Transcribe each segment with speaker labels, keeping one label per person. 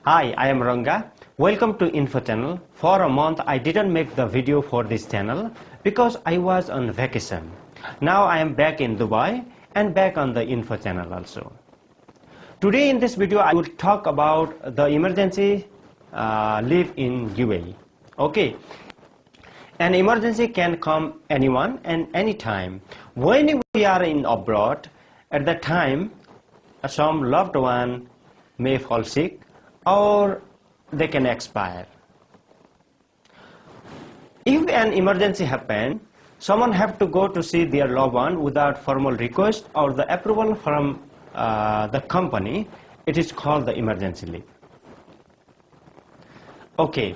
Speaker 1: Hi, I am Ranga. Welcome to Info Channel. For a month I didn't make the video for this channel because I was on vacation. Now I am back in Dubai and back on the Info Channel also. Today in this video I will talk about the emergency leave in UAE. Okay. An emergency can come anyone and anytime. When we are in abroad, at that time some loved one may fall sick or they can expire. If an emergency happens, someone have to go to see their loved one without formal request or the approval from the company. It is called the emergency leave. Okay,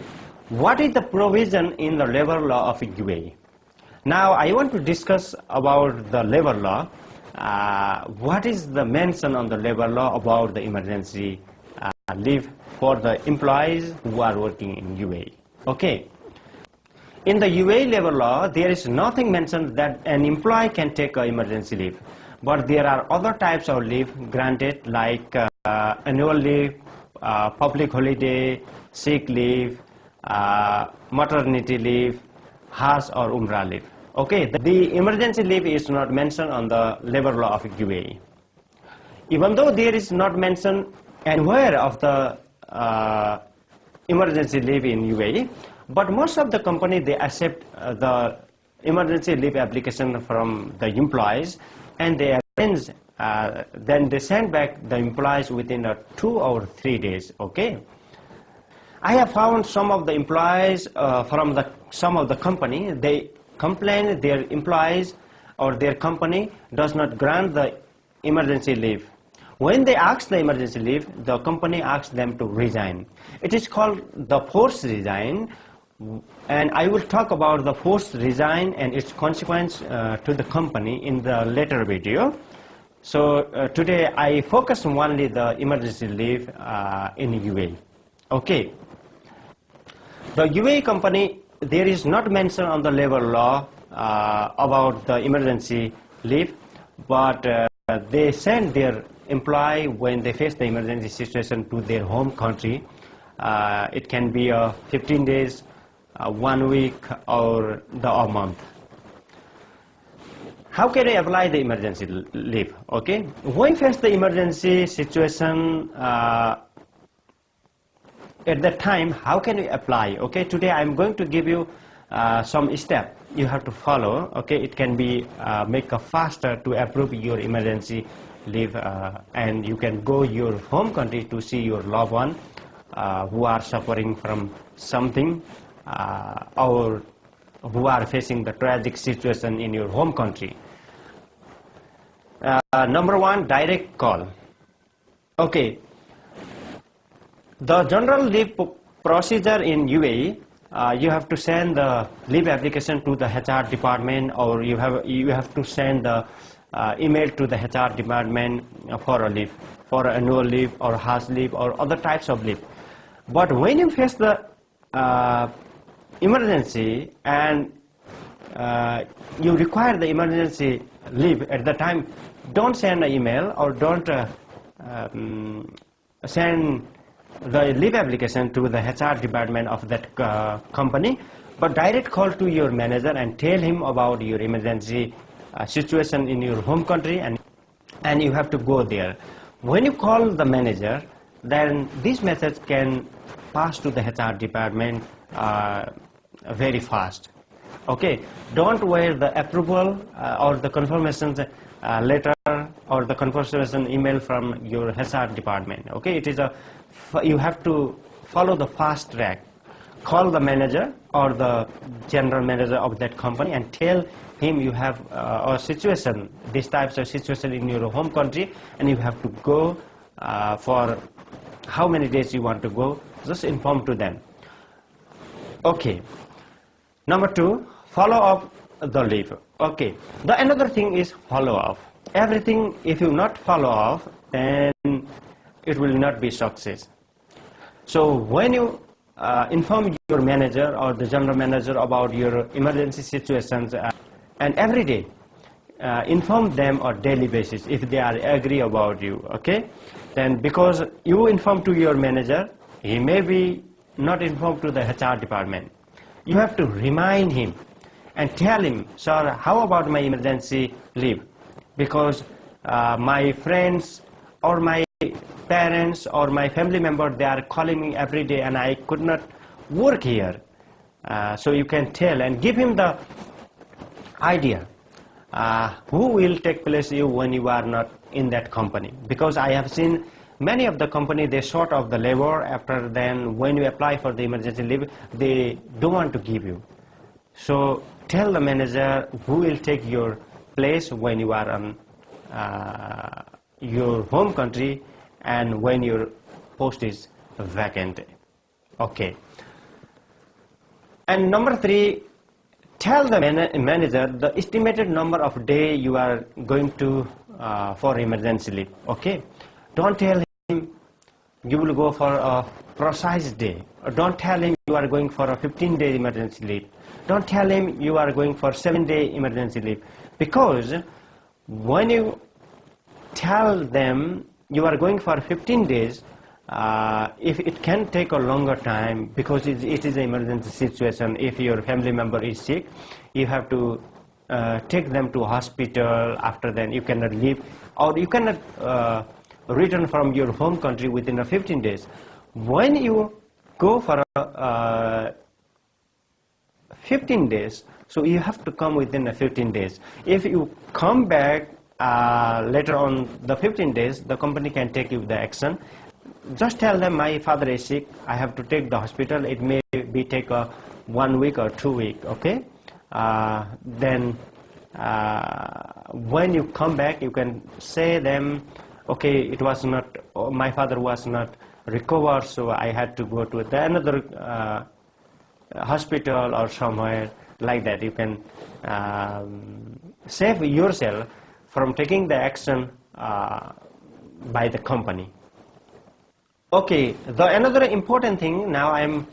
Speaker 1: what is the provision in the labor law of UAE? Now I want to discuss about the labor law. What is the mention on the labor law about the emergency leave for the employees who are working in UAE. Okay. In the UAE labor law, there is nothing mentioned that an employee can take an emergency leave. But there are other types of leave granted like annual leave, public holiday, sick leave, maternity leave, Hajj or Umrah leave. Okay. The emergency leave is not mentioned on the labor law of UAE. Even though there is not mentioned anywhere of the emergency leave in UAE, but most of the company they accept the emergency leave application from the employees and they arrange, then they send back the employees within 2 or 3 days. Okay. I have found some of the employees from some of the company, they complain their employees or their company does not grant the emergency leave. When they ask the emergency leave, the company asks them to resign. It is called the forced resign, and I will talk about the forced resign and its consequence to the company in the later video. So today I focus on only the emergency leave in UAE. Okay. The UAE company, there is not mention on the labor law about the emergency leave, but they send their employee when they face the emergency situation to their home country. It can be 15 days, 1 week or a month. How can I apply the emergency leave? Okay, when face the emergency situation at that time, how can we apply? Okay, today I am going to give you some steps you have to follow. Okay, it can be make a faster to approve your emergency leave and you can go your home country to see your loved one who are suffering from something or who are facing the tragic situation in your home country. Number 1, direct call. Okay, the general leave procedure in UAE, you have to send the leave application to the HR department, or you have to send the email to the HR department for a leave, for annual leave or Hajj leave or other types of leave. But when you face the emergency and you require the emergency leave at the time, don't send an email or don't send the leave application to the HR department of that company, but direct call to your manager and tell him about your emergency situation in your home country, and you have to go there. When you call the manager, then this message can pass to the HR department very fast. Okay, don't wait the approval or the confirmation letter or the confirmation email from your HR department. Okay, it is you have to follow the fast track. Call the manager or the general manager of that company and tell him you have a situation, these types of situation in your home country, and you have to go for how many days you want to go. Just inform to them. Okay. Number 2, follow up the leave. Okay. The another thing is follow up. Everything, if you not follow up, then it will not be success. So when you inform your manager or the general manager about your emergency situations and every day inform them on daily basis if they are agree about you. Okay, then because you inform to your manager he may be not informed to the HR department. You have to remind him and tell him, sir, how about my emergency leave? Because my friends or my parents or my family member, they are calling me every day and I could not work here. So you can tell and give him the idea who will take place you when you are not in that company. Because I have seen many of the company, they short of the labor. After then, when you apply for the emergency leave, they don't want to give you. So tell the manager who will take your place when you are on your home country and when your post is vacant. Okay. And number 3, tell the manager the estimated number of days you are going to for emergency leave. Okay. Don't tell him you will go for a precise day. Or don't tell him you are going for a 15-day emergency leave. Don't tell him you are going for 7-day emergency leave. Because when you tell them you are going for 15 days, if it can take a longer time, because it is an emergency situation. If your family member is sick, you have to take them to hospital. After then you cannot leave, or you cannot return from your home country within 15 days. When you go for 15 days, so you have to come within 15 days. If you come back later on the 15 days, the company can take you the action. Just tell them my father is sick, I have to take the hospital. It may be take 1 week or 2 weeks. Okay. Then when you come back, you can say them, okay, it was not, my father was not recovered, so I had to go to another hospital or somewhere like that. You can save yourself from taking the action by the company. Okay, another important thing now I am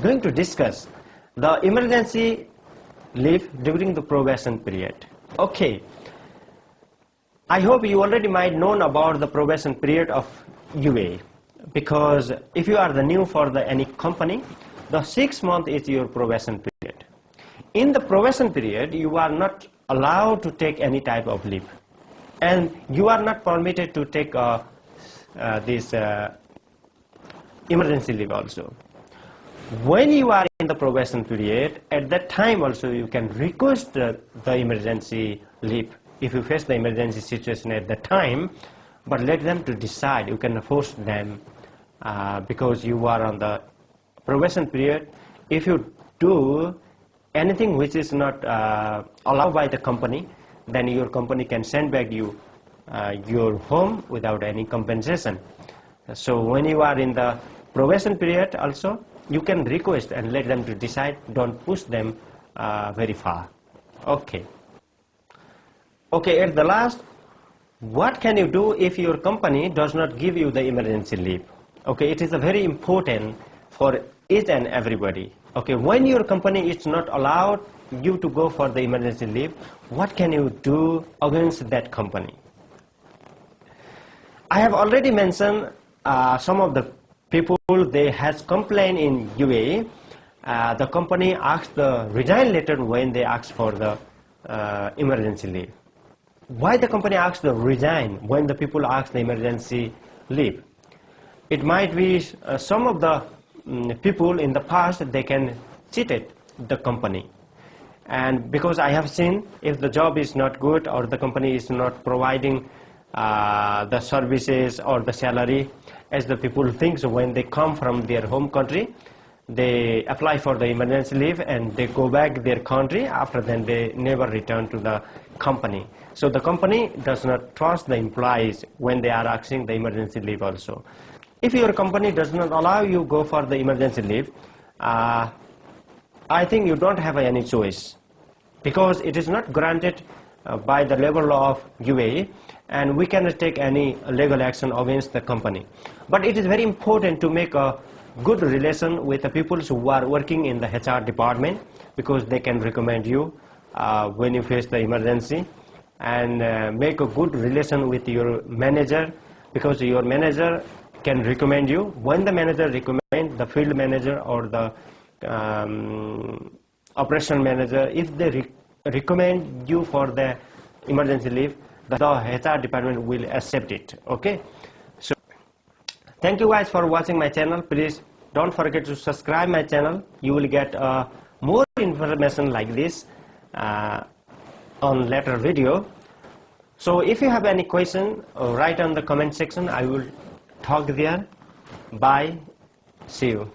Speaker 1: going to discuss the emergency leave during the probation period. Okay, I hope you already might known about the probation period of UAE, because if you are the new for any company, the 6 months is your probation period. In the probation period, you are not allowed to take any type of leave, and you are not permitted to take this emergency leave also. When you are in the probation period, at that time also you can request the emergency leave if you face the emergency situation at that time, but let them to decide. You can force them because you are on the probation period. If you do anything which is not allowed by the company, then your company can send back you your home without any compensation. So when you are in the probation period also, you can request and let them to decide. Don't push them very far. Okay. Okay, at the last, what can you do if your company does not give you the emergency leave? Okay, it is a very important for each and everybody. Okay, when your company is not allowed you to go for the emergency leave, what can you do against that company? I have already mentioned some of the people, they has complained in UAE. The company asked the resign letter when they asked for the emergency leave. Why the company asks the resign when the people ask the emergency leave? It might be some of the people in the past, they can cheated the company. And because I have seen, if the job is not good or the company is not providing the services or the salary as the people think, so when they come from their home country, they apply for the emergency leave and they go back their country. After then they never return to the company. So the company does not trust the employees when they are asking the emergency leave also. If your company does not allow you go for the emergency leave, I think you don't have any choice, because it is not granted by the labor law of UAE, and we cannot take any legal action against the company. But it is very important to make a good relation with the people who are working in the HR department, because they can recommend you when you face the emergency, and make a good relation with your manager, because your manager can recommend you. When the manager recommend, the field manager or the operation manager, if they recommend you for the emergency leave, the HR department will accept it. Okay, so thank you guys for watching my channel. Please don't forget to subscribe my channel. You will get more information like this on later video. So if you have any question, write on the comment section. I will talk there. Bye. See you.